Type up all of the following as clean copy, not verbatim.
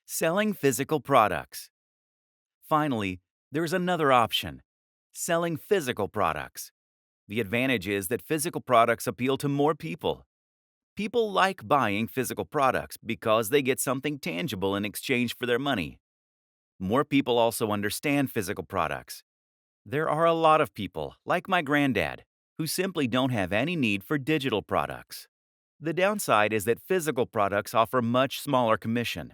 Selling physical products. Finally, there's another option: selling physical products. The advantage is that physical products appeal to more people. People like buying physical products because they get something tangible in exchange for their money. More people also understand physical products. There are a lot of people, like my granddad, who simply don't have any need for digital products. The downside is that physical products offer much smaller commission.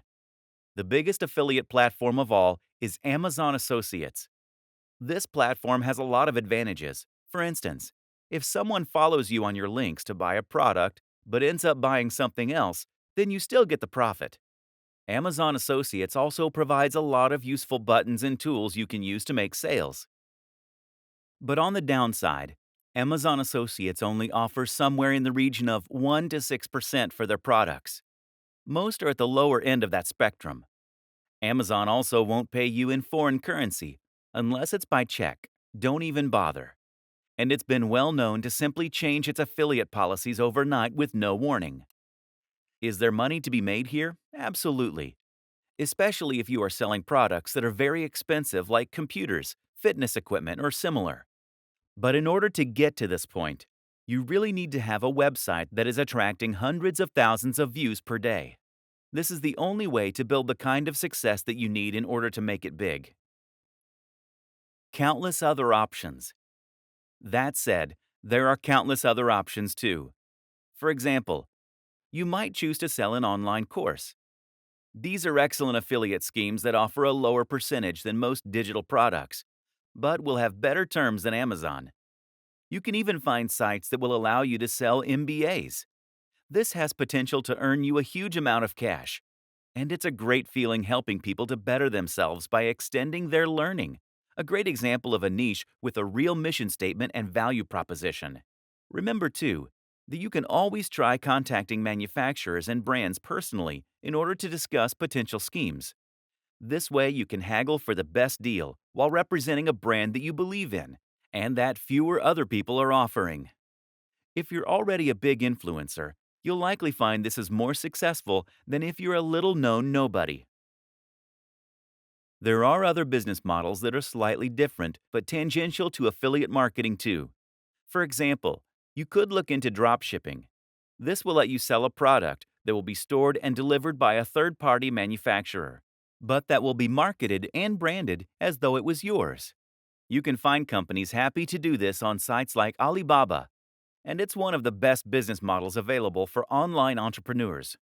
The biggest affiliate platform of all is Amazon Associates. This platform has a lot of advantages. For instance, if someone follows you on your links to buy a product but ends up buying something else, then you still get the profit. Amazon Associates also provides a lot of useful buttons and tools you can use to make sales. But on the downside, Amazon Associates only offers somewhere in the region of 1 to 6% for their products. Most are at the lower end of that spectrum. Amazon also won't pay you in foreign currency unless it's by check. Don't even bother. And it's been well known to simply change its affiliate policies overnight with no warning. Is there money to be made here? Absolutely. Especially if you are selling products that are very expensive, like computers, fitness equipment, or similar. But in order to get to this point, you really need to have a website that is attracting hundreds of thousands of views per day. This is the only way to build the kind of success that you need in order to make it big. Countless other options. That said, there are countless other options too. For example, you might choose to sell an online course. These are excellent affiliate schemes that offer a lower percentage than most digital products, but will have better terms than Amazon. You can even find sites that will allow you to sell MBAs. This has potential to earn you a huge amount of cash, and it's a great feeling helping people to better themselves by extending their learning. A great example of a niche with a real mission statement and value proposition. Remember, too, that you can always try contacting manufacturers and brands personally in order to discuss potential schemes. This way, you can haggle for the best deal while representing a brand that you believe in and that fewer other people are offering. If you're already a big influencer, you'll likely find this is more successful than if you're a little known nobody. There are other business models that are slightly different but tangential to affiliate marketing too. For example, you could look into dropshipping. This will let you sell a product that will be stored and delivered by a third-party manufacturer, but that will be marketed and branded as though it was yours. You can find companies happy to do this on sites like Alibaba, and it's one of the best business models available for online entrepreneurs.